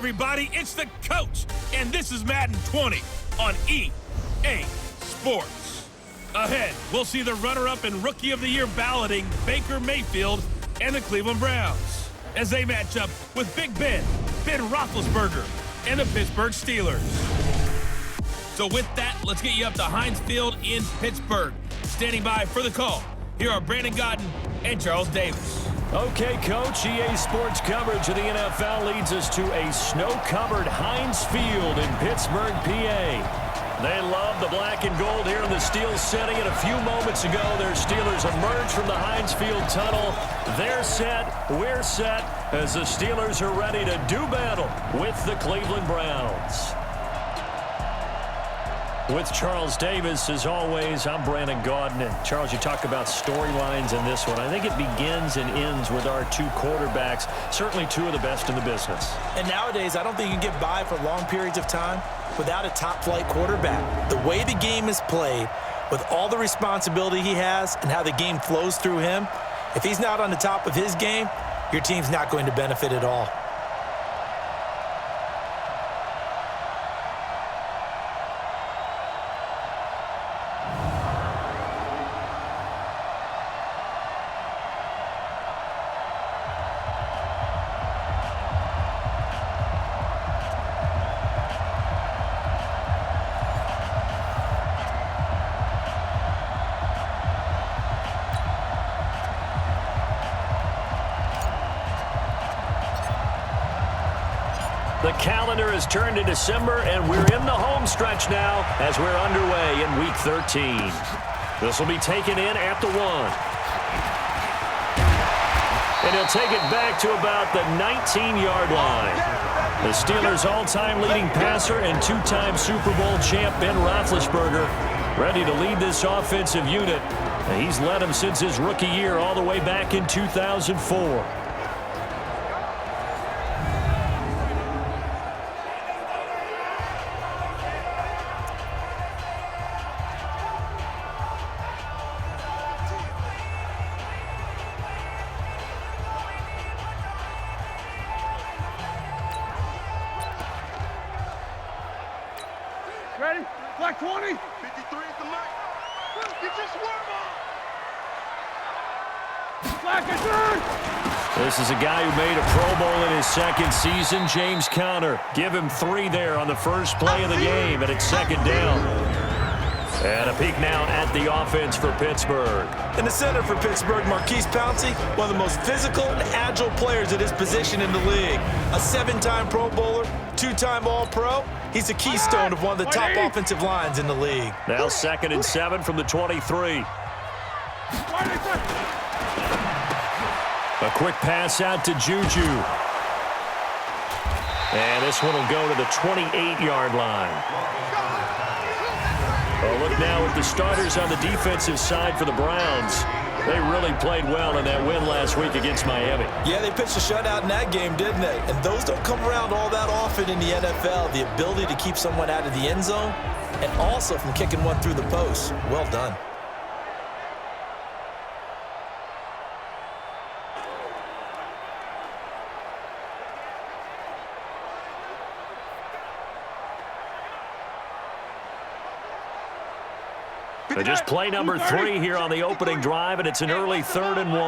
everybody, it's the coach, and this is Madden 20 on EA Sports. Ahead, we'll see the runner-up and Rookie of the Year balloting Baker Mayfield and the Cleveland Browns as they match up with Big Ben Roethlisberger, and the Pittsburgh Steelers. So with that, let's get you up to Heinz Field in Pittsburgh. Standing by for the call, here are Brandon Godden and Charles Davis. Okay, Coach, EA Sports coverage of the NFL leads us to a snow-covered Heinz Field in Pittsburgh, PA. They love the black and gold here in the steel setting, and a few moments ago, their Steelers emerged from the Heinz Field tunnel. They're set, we're set, as the Steelers are ready to do battle with the Cleveland Browns. With Charles Davis, as always, I'm Brandon Godden. And Charles, you talk about storylines in this one. I think it begins and ends with our two quarterbacks, certainly two of the best in the business. And nowadays, I don't think you can get by for long periods of time without a top-flight quarterback. The way the game is played, with all the responsibility he has and how the game flows through him, if he's not on the top of his game, your team's not going to benefit at all. The calendar has turned to December, and we're in the home stretch now as we're underway in Week 13. This will be taken in at the 1. And he'll take it back to about the 19-yard line. The Steelers' all-time leading passer and two-time Super Bowl champ Ben Roethlisberger ready to lead this offensive unit. And he's led them since his rookie year all the way back in 2004. Ready? Black 20. 53 is the mic. Get your swerve on. Black and third. This is a guy who made a Pro Bowl in his second season, James Conner. Give him 3 there on the first play of the game, and it's second down. And a peek now at the offense for Pittsburgh. In the center for Pittsburgh, Marquise Pouncey, one of the most physical and agile players at his position in the league. A 7-time Pro Bowler, 2-time All-Pro. He's a keystone of one of the top offensive lines in the league. Now 2nd and 7 from the 23. A quick pass out to Juju. And this one will go to the 28-yard line. Well, look now at the starters on the defensive side for the Browns. They really played well in that win last week against Miami. Yeah, they pitched a shutout in that game, didn't they? And those don't come around all that often in the NFL. The ability to keep someone out of the end zone and also from kicking one through the post. Well done. So just play number 3 here on the opening drive, and it's an early 3rd and 1.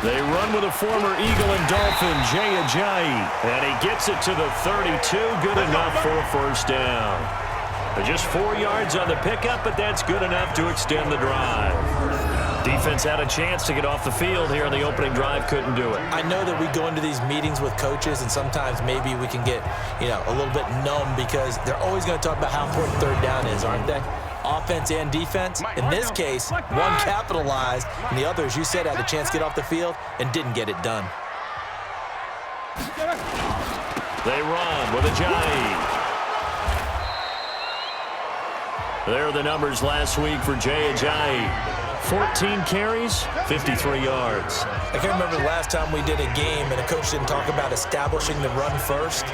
They run with a former Eagle and Dolphin, Jay Ajayi, and he gets it to the 32. Good enough for a first down. Just 4 yards on the pickup, but that's good enough to extend the drive. Defense had a chance to get off the field here in the opening drive, couldn't do it. I know that we go into these meetings with coaches, and sometimes maybe we can get, a little bit numb because they're always going to talk about how important 3rd down is, aren't they? Offense and defense. In this case, one capitalized, and the other, as you said, had a chance to get off the field and didn't get it done. They run with Ajayi. There are the numbers last week for Jay Ajayi. 14 carries, 53 yards. I can't remember the last time we did a game and a coach didn't talk about establishing the run first,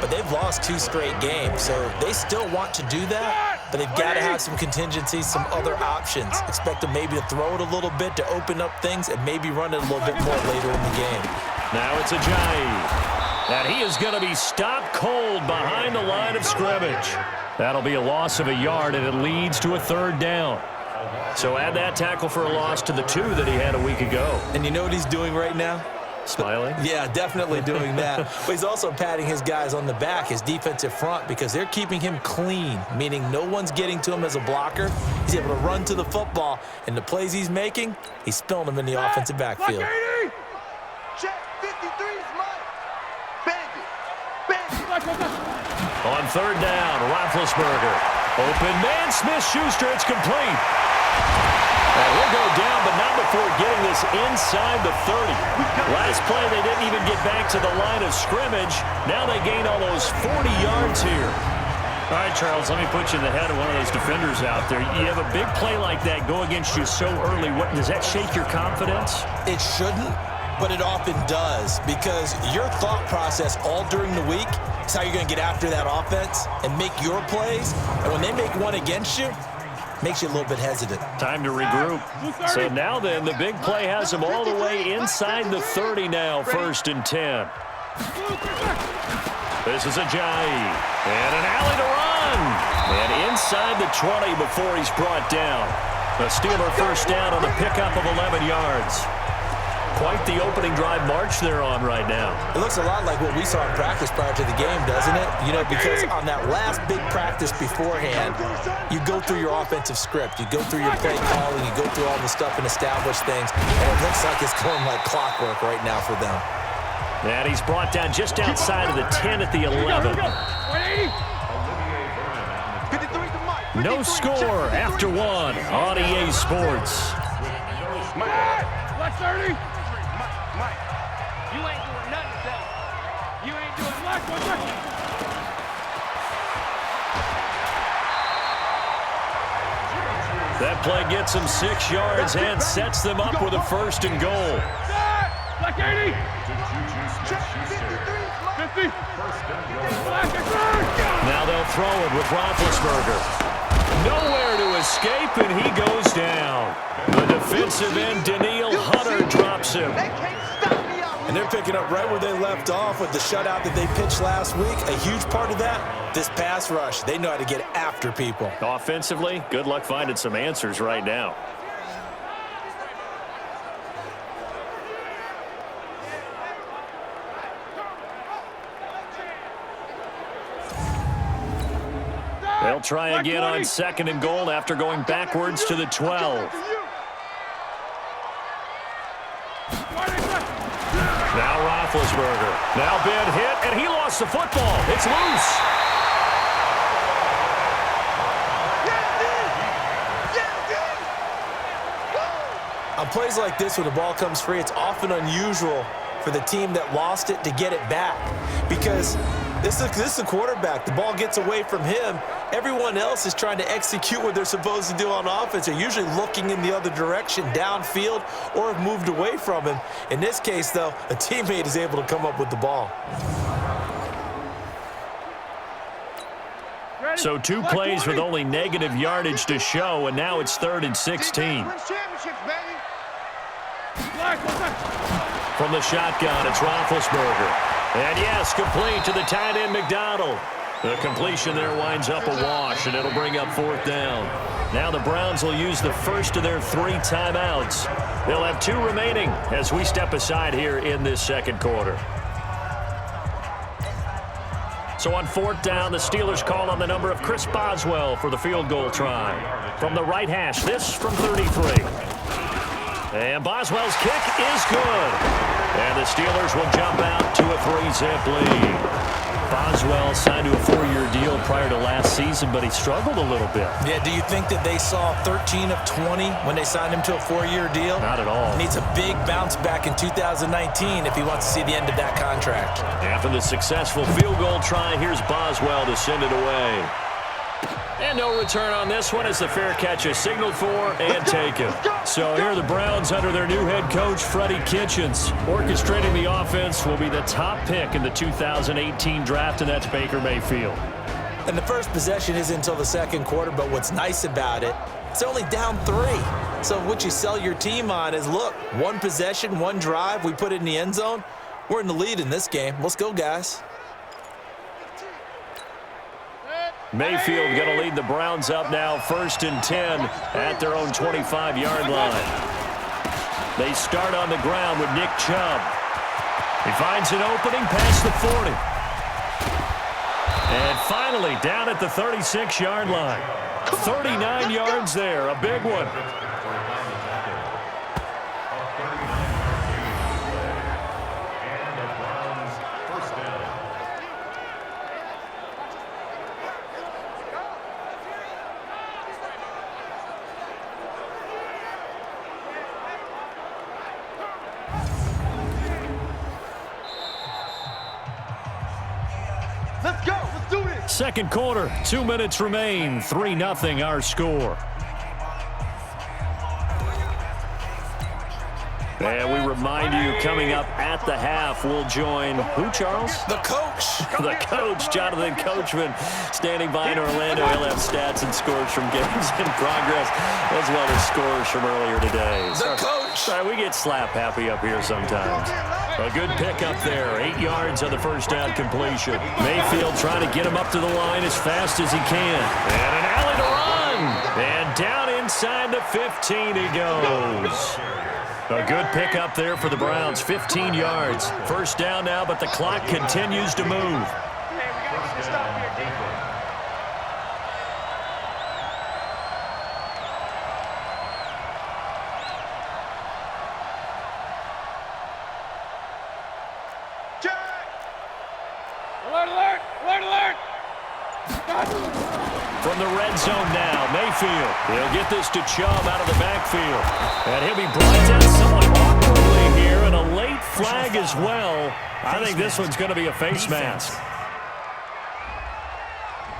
but they've lost 2 straight games, so they still want to do that. but they've got to have some contingencies, some other options. Expect them maybe to throw it a little bit to open up things and maybe run it a little bit more later in the game. Now it's Ajayi. And he is going to be stopped cold behind the line of scrimmage. That'll be a loss of a yard, and it leads to a 3rd down. So add that tackle for a loss to the 2 that he had a week ago. And you know what he's doing right now? Smiling? Yeah, definitely doing that. But he's also patting his guys on the back, his defensive front, because they're keeping him clean, meaning no one's getting to him as a blocker. He's able to run to the football, and the plays he's making, he's spilling them in the offensive backfield. Check 53 is mine. Bandit. On 3rd down, Roethlisberger. Open man, Smith-Schuster, it's complete. And he'll go down, but not before getting this inside the 30. Last play, they didn't even get back to the line of scrimmage. Now they gain almost 40 yards here. All right, Charles, let me put you in the head of one of those defenders out there. You have a big play like that go against you so early. What, does that shake your confidence? It shouldn't, but it often does, because your thought process all during the week is how you're going to get after that offense and make your plays. And when they make one against you, makes you a little bit hesitant. Time to regroup. So now then, the big play has him all the way inside the 30 now, 1st and 10. This is Ajayi. And an alley to run. And inside the 20 before he's brought down. The Steeler 1st down on the pickup of 11 yards. Quite the opening drive march they're on right now. It looks a lot like what we saw in practice prior to the game, doesn't it? You know, because on that last big practice beforehand, you go through your offensive script. You go through your play calling. You go through all the stuff and establish things. And it looks like it's going like clockwork right now for them. And he's brought down just outside of the 10 at the 11. No score after 1 on EA Sports. Black 30. Mike, you ain't doing nothing, Dave. You ain't doing nothing. That play gets them 6 yards and sets them up with a 1st and goal. Black 80. 50. Now they'll throw it with Roethlisberger. Nowhere to escape, and he goes down. The defensive end, Danielle Hunter, drops him. And they're picking up right where they left off with the shutout that they pitched last week. A huge part of that, this pass rush. They know how to get after people. Offensively, good luck finding some answers right now. They'll try again on 2nd and goal after going backwards to the 12. Now Roethlisberger. Now Ben hit, and he lost the football. It's loose. On plays like this, when the ball comes free, it's often unusual for the team that lost it to get it back, because this is the quarterback. The ball gets away from him. Everyone else is trying to execute what they're supposed to do on offense. They're usually looking in the other direction, downfield, or have moved away from him. In this case, though, a teammate is able to come up with the ball. So 2 plays with only negative yardage to show, and now it's 3rd and 16. From the shotgun, it's Roethlisberger. And yes, complete to the tight end, McDonald. The completion there winds up a wash, and it'll bring up 4th down. Now the Browns will use the first of their 3 timeouts. They'll have 2 remaining as we step aside here in this 2nd quarter. So on 4th down, the Steelers call on the number of Chris Boswell for the field goal try. From the right hash, this from 33. And Boswell's kick is good. And the Steelers will jump out to a 3-zip lead. Boswell signed to a 4-year deal prior to last season, but he struggled a little bit. Yeah, do you think that they saw 13 of 20 when they signed him to a 4-year deal? Not at all. He needs a big bounce back in 2019 if he wants to see the end of that contract. After the successful field goal try, here's Boswell to send it away. And no return on this one as the fair catch is signaled for and taken. So here are the Browns under their new head coach, Freddie Kitchens. Orchestrating the offense will be the top pick in the 2018 draft, and that's Baker Mayfield. And the first possession isn't until the second quarter, but what's nice about it, it's only down 3. So what you sell your team on is, look, 1 possession, 1 drive, we put it in the end zone. We're in the lead in this game. Let's go, guys. Mayfield going to lead the Browns up now, 1st and 10 at their own 25-yard line. They start on the ground with Nick Chubb. He finds an opening past the 40. And finally, down at the 36-yard line. 39 yards there, a big one. Let's go. Let's do this. Second quarter, 2 minutes remain. 3-0 our score. And we remind you, coming up at the half, we'll join who, Charles? The coach. The coach, Jonathan Coachman, standing by in Orlando. He'll have stats and scores from games in progress, as well as scores from earlier today. The coach. Sorry, we get slap happy up here sometimes. A good pickup there, 8 yards on the first down completion. Mayfield trying to get him up to the line as fast as he can. And an alley to run. And down inside the 15 he goes. A good pickup there for the Browns, 15 yards. First down now, but the clock continues to move. Alert, alert, alert, alert. From the red zone now, Mayfield. He'll get this to Chubb out of the backfield. And he'll be brought down somewhat awkwardly here, and a late flag as well. I think this one's going to be a face mask.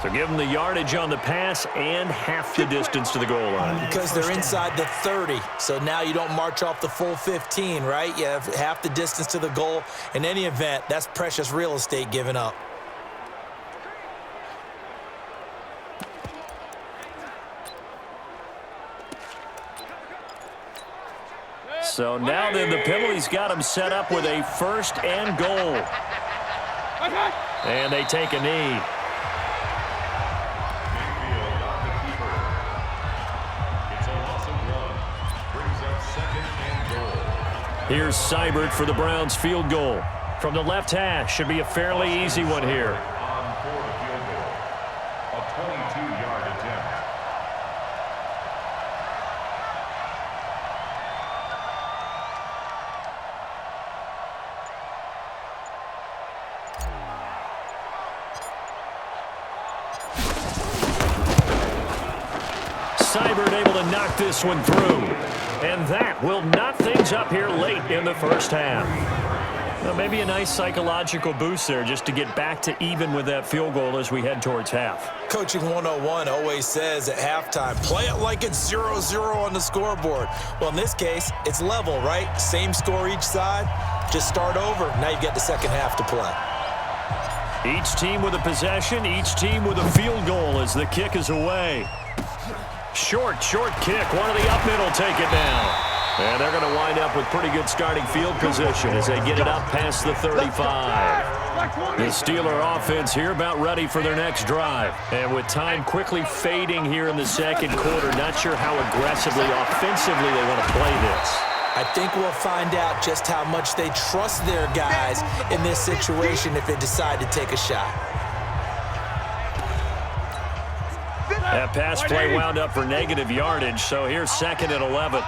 So give them the yardage on the pass and half the distance to the goal line. Because they're inside the 30, so now you don't march off the full 15, right? You have half the distance to the goal. In any event, that's precious real estate given up. So now then the penalty's got him set up with a 1st and goal. And they take a knee. Here's Seibert for the Browns field goal. From the left hash, should be a fairly easy one here. On for the field goal. A 22-yard attempt. Seibert able to knock this one through. And that will knot things up here late in the first half. Well, maybe a nice psychological boost there just to get back to even with that field goal as we head towards half. Coaching 101 always says at halftime, play it like it's 0-0 on the scoreboard. Well, in this case, it's level, right? Same score each side. Just start over. Now you get the second half to play. Each team with a possession, each team with a field goal as the kick is away. Short kick. One of the up mid will take it down. And they're going to wind up with pretty good starting field position as they get it up past the 35. The Steeler offense here about ready for their next drive. And with time quickly fading here in the second quarter, not sure how aggressively, offensively they want to play this. I think we'll find out just how much they trust their guys in this situation if they decide to take a shot. That pass play wound up for negative yardage, so here's 2nd and 11.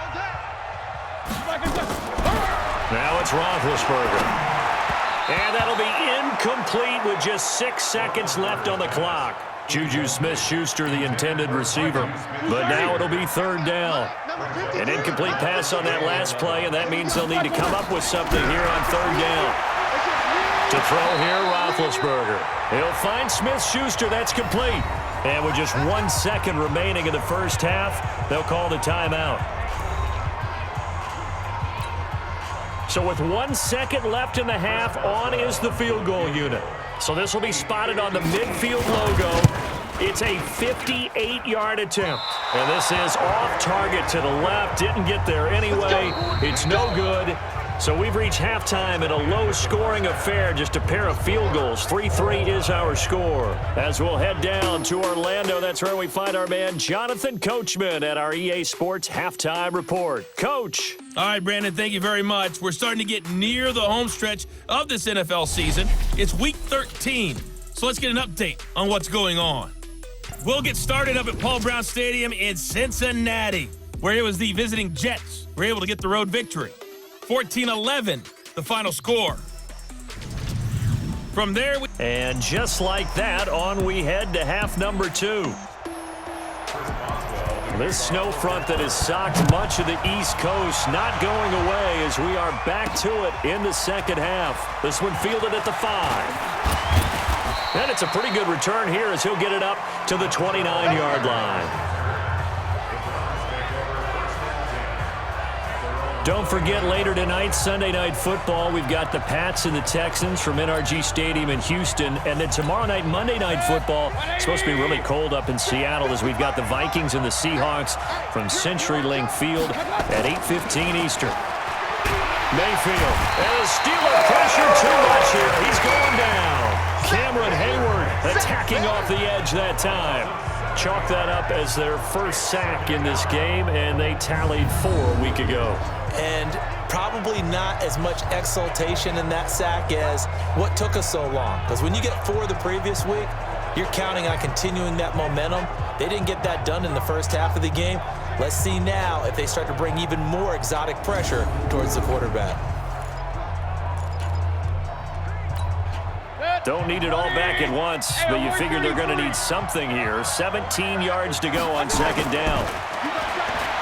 Now it's Roethlisberger. And that'll be incomplete with just 6 seconds left on the clock. Juju Smith-Schuster, the intended receiver. But now it'll be 3rd down. An incomplete pass on that last play, and that means they'll need to come up with something here on 3rd down. To throw here, Roethlisberger. He'll find Smith-Schuster. That's complete. And with just 1 second remaining in the first half, they'll call the timeout. So with 1 second left in the half, on is the field goal unit. So this will be spotted on the midfield logo. It's a 58-yard attempt. And this is off target to the left. Didn't get there anyway. It's no good. So we've reached halftime in a low-scoring affair, just a pair of field goals. 3-3 is our score. As we'll head down to Orlando, that's where we find our man Jonathan Coachman at our EA Sports Halftime Report. Coach. All right, Brandon, thank you very much. We're starting to get near the home stretch of this NFL season. It's Week 13, so let's get an update on what's going on. We'll get started up at Paul Brown Stadium in Cincinnati, where it was the visiting Jets were able to get the road victory. 14-11, the final score. From there, and just like that, on we head to half number 2. This snow front that has socked much of the East Coast not going away as we are back to it in the second half. This one fielded at the 5. And it's a pretty good return here as he'll get it up to the 29-yard line. Don't forget, later tonight, Sunday Night Football, we've got the Pats and the Texans from NRG Stadium in Houston. And then tomorrow night, Monday Night Football, it's supposed to be really cold up in Seattle as we've got the Vikings and the Seahawks from CenturyLink Field at 8:15 Eastern. Mayfield, and the Steeler pressure too much here. He's going down. Cameron Hayward attacking off the edge that time. Chalk that up as their first sack in this game, and they tallied 4 a week ago. And probably not as much exultation in that sack as what took us so long. Because when you get 4 the previous week, you're counting on continuing that momentum. They didn't get that done in the first half of the game. Let's see now if they start to bring even more exotic pressure towards the quarterback. Don't need it all back at once, but you figure they're going to need something here. 17 yards to go on second down.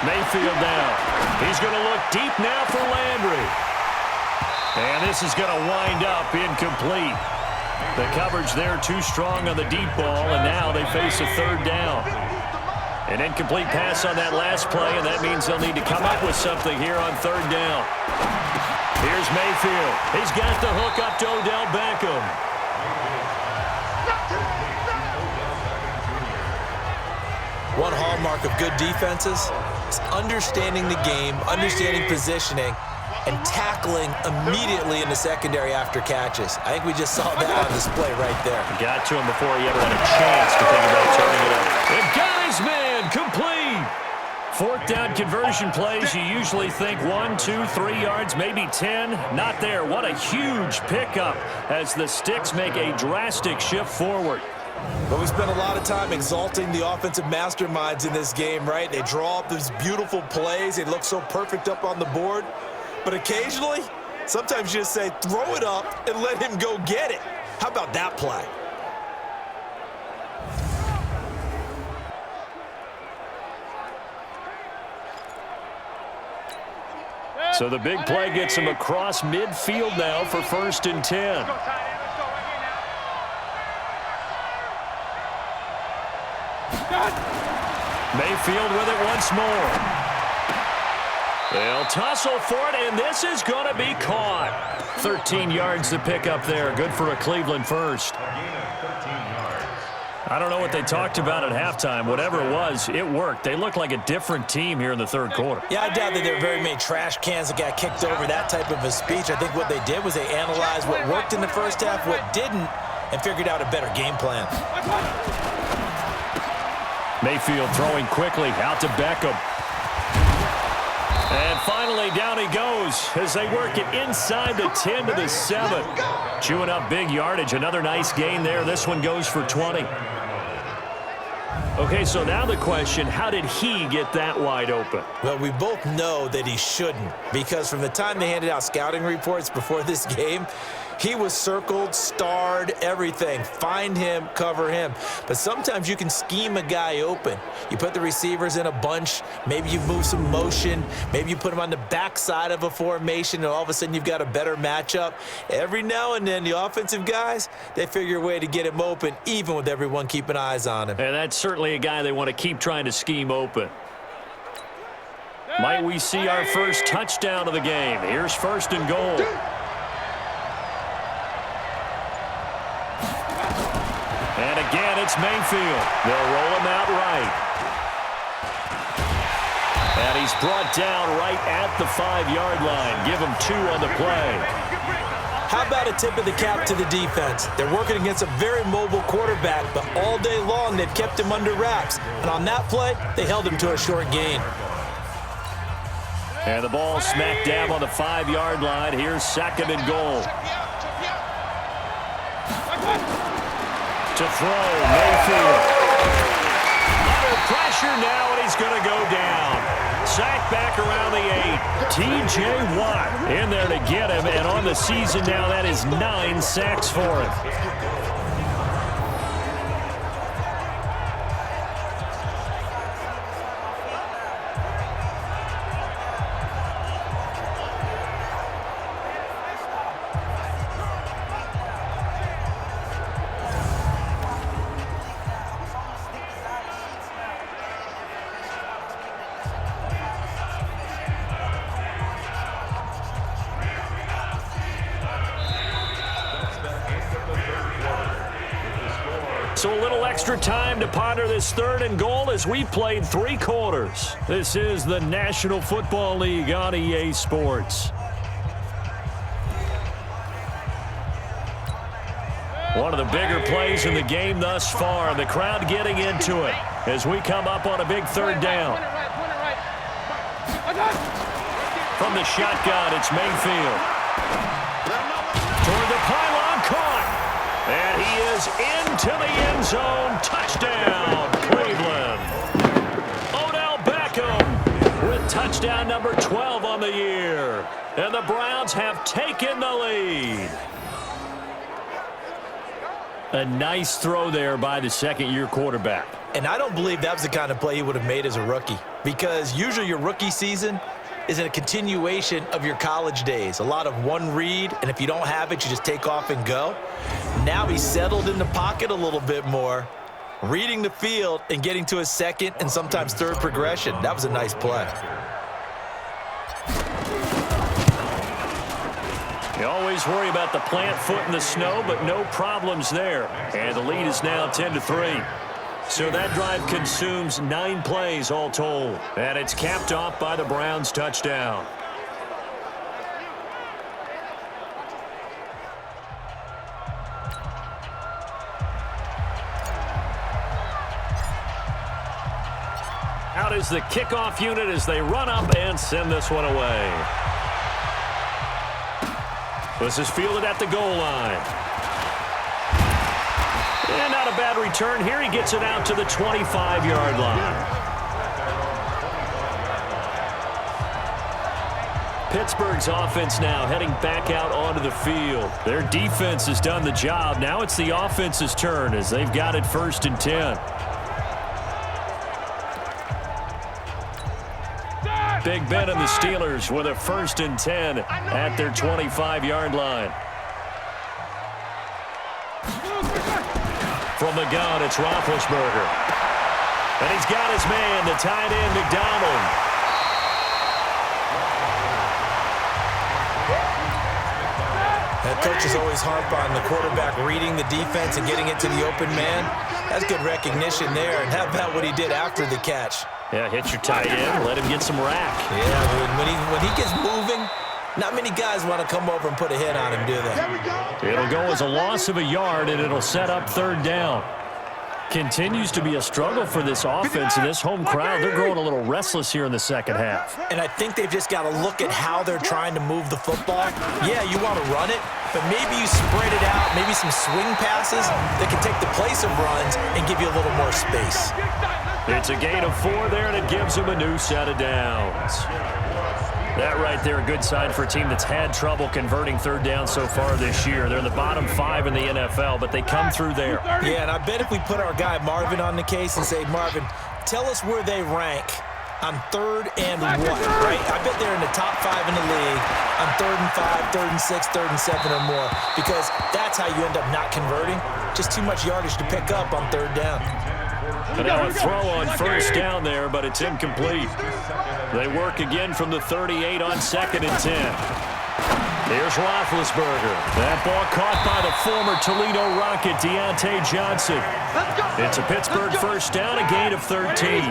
Mayfield down. He's going to look deep now for Landry. And this is going to wind up incomplete. The coverage there too strong on the deep ball, and now they face a third down. An incomplete pass on that last play, and that means they'll need to come up with something here on third down. Here's Mayfield. He's got the hook up to Odell Beckham. One hallmark of good defenses is understanding the game, understanding positioning, and tackling immediately in the secondary after catches. I think we just saw that on display right there. Got to him before he ever had a chance to think about turning it up. And got his man complete. 4th down conversion plays, you usually think 1, 2, 3 yards, maybe 10. Not there. What a huge pickup as the Sticks make a drastic shift forward. But we spent a lot of time exalting the offensive masterminds in this game, right? They draw up these beautiful plays. They look so perfect up on the board. But occasionally, sometimes you just say, throw it up and let him go get it. How about that play? So the big play gets him across midfield now for 1st and 10. Mayfield with it once more. They'll tussle for it, and this is going to be caught. 13 yards to pick up there. Good for a Cleveland first. I don't know what they talked about at halftime. Whatever it was, it worked. They look like a different team here in the third quarter. Yeah, I doubt that there were very many trash cans that got kicked over, that type of a speech. I think what they did was they analyzed what worked in the first half, what didn't, and figured out a better game plan. Mayfield throwing quickly out to Beckham. And finally, down he goes as they work it inside the 10 to the 7. Chewing up big yardage. Another nice gain there. This one goes for 20. Okay, so now the question, how did he get that wide open? Well, we both know that he shouldn't, because from the time they handed out scouting reports before this game, he was circled, starred, everything. Find him, cover him. But sometimes you can scheme a guy open. You put the receivers in a bunch. Maybe you move some motion. Maybe you put him on the backside of a formation, and all of a sudden you've got a better matchup. Every now and then, the offensive guys, they figure a way to get him open, even with everyone keeping eyes on him. And that's certainly a guy they want to keep trying to scheme open. Might we see our first touchdown of the game? Here's 1st and goal. And again, it's Mayfield. They'll roll him out right. And he's brought down right at the 5-yard line. Give him 2 on the play. How about a tip of the cap to the defense? They're working against a very mobile quarterback, but all day long they've kept him under wraps. And on that play, they held him to a short gain. And the ball smack dab on the 5-yard line. Here's 2nd and goal. To throw, Mayfield. Under pressure now, and he's going to go down. Sack back around the 8. T.J. Watt in there to get him, and on the season now, that is 9 sacks for him. So a little extra time to ponder this 3rd and goal as we played 3 quarters. This is the National Football League on EA Sports. One of the bigger plays in the game thus far. The crowd getting into it as we come up on a big 3rd down. From the shotgun, it's Mayfield. Toward the pylon, caught. And he is into the end zone. Touchdown, Cleveland. Odell Beckham with touchdown number 12 on the year. And the Browns have taken the lead. A nice throw there by the 2nd-year quarterback. And I don't believe that was the kind of play he would have made as a rookie, because usually your rookie season is a continuation of your college days. A lot of one read, and if you don't have it, you just take off and go. Now he's settled in the pocket a little bit more, reading the field and getting to his 2nd and sometimes 3rd progression. That was a nice play. You always worry about the plant foot in the snow, but no problems there. And the lead is now 10-3. So that drive consumes 9 plays all told. And it's capped off by the Browns' touchdown. Out is the kickoff unit as they run up and send this one away. This is fielded at the goal line. And not a bad return here. He gets it out to the 25-yard line. Pittsburgh's offense now heading back out onto the field. Their defense has done the job. Now it's the offense's turn as they've got it 1st and 10. Big Ben and the Steelers with a 1st and 10 at their 25-yard line. From the gun, it's Roethlisberger. And he's got his man, the tight end, McDonald. That coaches always harp on the quarterback reading the defense and getting it to the open man. That's good recognition there. And how about what he did after the catch? Yeah, hit your tight end, let him get some rack. Yeah, when he gets moving, not many guys want to come over and put a hit on him, do they? It'll go as a loss of a yard, and it'll set up 3rd down. Continues to be a struggle for this offense, and this home crowd, they're growing a little restless here in the 2nd half. And I think they've just got to look at how they're trying to move the football. Yeah, you want to run it, but maybe you spread it out, maybe some swing passes that can take the place of runs and give you a little more space. It's a gain of 4 there, and it gives them a new set of downs. That right there, a good sign for a team that's had trouble converting 3rd down so far this year. They're in the bottom 5 in the NFL, but they come through there. Yeah, and I bet if we put our guy Marvin on the case and say, Marvin, tell us where they rank on 3rd and what, right? I bet they're in the top 5 in the league on 3rd and 5, 3rd and 6, 3rd and 7 or more, because that's how you end up not converting. Just too much yardage to pick up on 3rd down. And now a throw on 1st down there, but it's incomplete. They work again from the 38 on 2nd and 10. Here's Roethlisberger. That ball caught by the former Toledo Rocket, Deontay Johnson. It's a Pittsburgh first down, a gain of 13.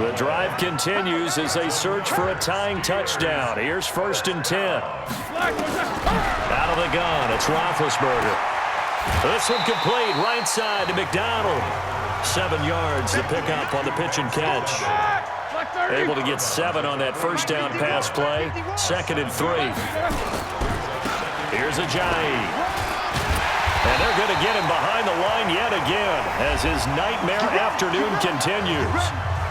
The drive continues as they search for a tying touchdown. Here's 1st and 10. Out of the gun, it's Roethlisberger. This one complete, right side to McDonald. 7 yards, the pickup on the pitch and catch. Able to get 7 on that first down pass play. 2nd and 3. Here's Ajayi. And they're going to get him behind the line yet again as his nightmare afternoon continues.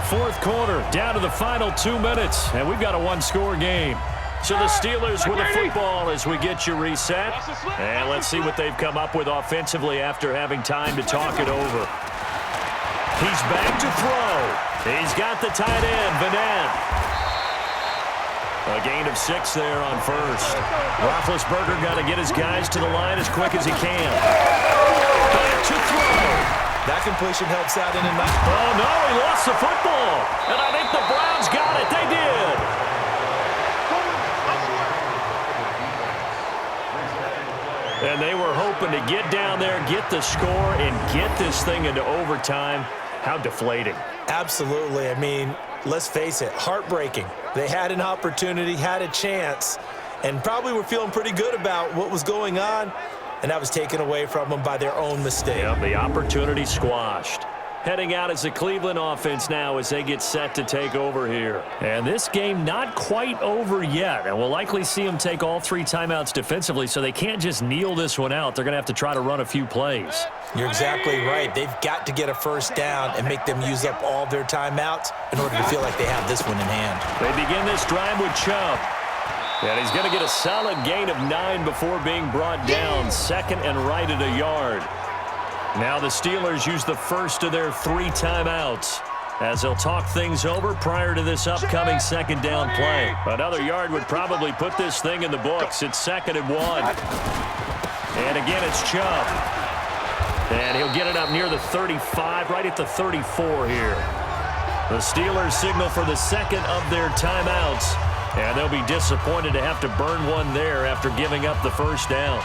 4th quarter, down to the final 2 minutes, and we've got a 1-score game. So the Steelers with the football as we get you reset. And let's see what they've come up with offensively after having time to talk it over. He's back to throw. He's got the tight end, Vanette. A gain of 6 there on first. Roethlisberger got to get his guys to the line as quick as he can. Back to throw. That completion helps out in a night. Oh, no, he lost the football. And I think the Browns got it. They did. And they were hoping to get down there, get the score, and get this thing into overtime. How deflating. Absolutely. I mean, let's face it, heartbreaking. They had an opportunity, had a chance, and probably were feeling pretty good about what was going on, and that was taken away from them by their own mistake. Yep, the opportunity squashed. Heading out as the Cleveland offense now as they get set to take over here. And this game not quite over yet. And we'll likely see them take all 3 timeouts defensively, so they can't just kneel this one out. They're going to have to try to run a few plays. You're exactly right. They've got to get a first down and make them use up all their timeouts in order to feel like they have this one in hand. They begin this drive with Chubb. And he's going to get a solid gain of 9 before being brought down. 2nd and right at a yard. Now the Steelers use the first of their 3 timeouts as they'll talk things over prior to this upcoming 2nd down play. Another yard would probably put this thing in the books. It's 2nd and 1. And again, it's Chubb. And he'll get it up near the 35, right at the 34 here. The Steelers signal for the 2nd of their timeouts. And they'll be disappointed to have to burn one there after giving up the first down.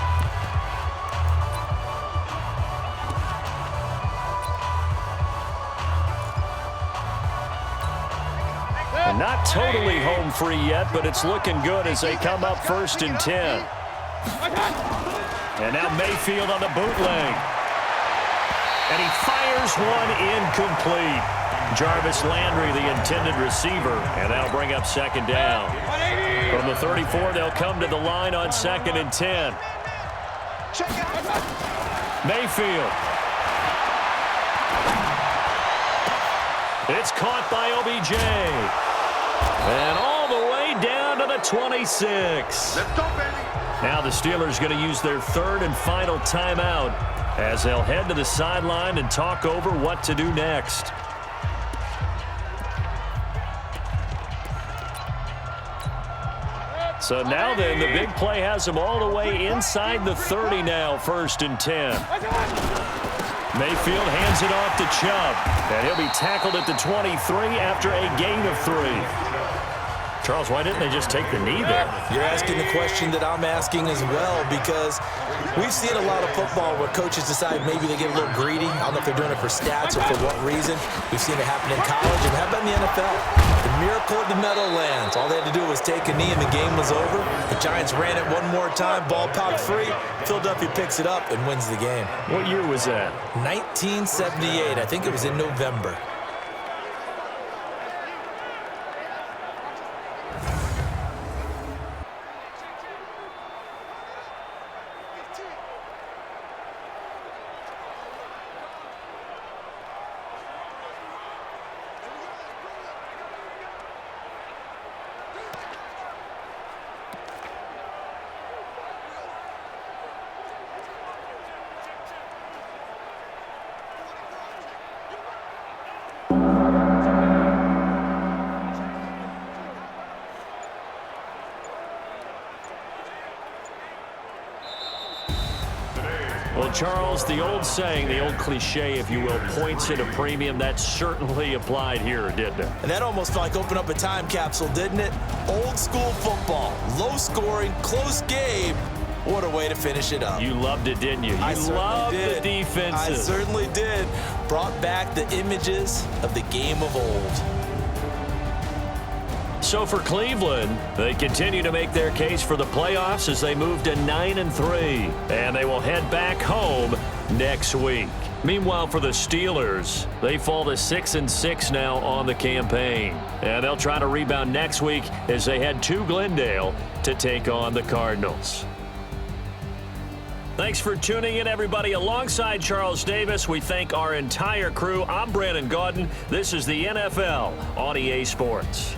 Not totally home free yet, but it's looking good as they come up 1st and 10. And now Mayfield on the bootleg. And he fires one incomplete. Jarvis Landry, the intended receiver, and that'll bring up 2nd down. From the 34, they'll come to the line on 2nd and 10. Mayfield. It's caught by OBJ. And all the way down to the 26. Let's go, baby. Now the Steelers going to use their 3rd and final timeout as they'll head to the sideline and talk over what to do next. So now then, the big play has them all the way inside the 30 now, 1st and 10. Mayfield hands it off to Chubb, and he'll be tackled at the 23 after a gain of 3. Charles, why didn't they just take the knee there? You're asking the question that I'm asking as well, because we've seen a lot of football where coaches decide maybe they get a little greedy. I don't know if they're doing it for stats or for what reason. We've seen it happen in college, and how about in the NFL? The miracle of the Meadowlands. All they had to do was take a knee, and the game was over. The Giants ran it one more time. Ball popped free. Philadelphia picks it up and wins the game. What year was that? 1978. I think it was in November. Well, Charles, the old saying, the old cliche, if you will, points at a premium, that certainly applied here, didn't it? And that almost felt like opened up a time capsule, didn't it? Old school football, low scoring, close game. What a way to finish it up. You loved it, didn't you? You loved the defenses. I certainly did. Brought back the images of the game of old. So for Cleveland, they continue to make their case for the playoffs as they move to 9-3, and they will head back home next week. Meanwhile, for the Steelers, they fall to 6-6 now on the campaign, and they'll try to rebound next week as they head to Glendale to take on the Cardinals. Thanks for tuning in, everybody. Alongside Charles Davis, we thank our entire crew. I'm Brandon Gaudin. This is the NFL on EA Sports.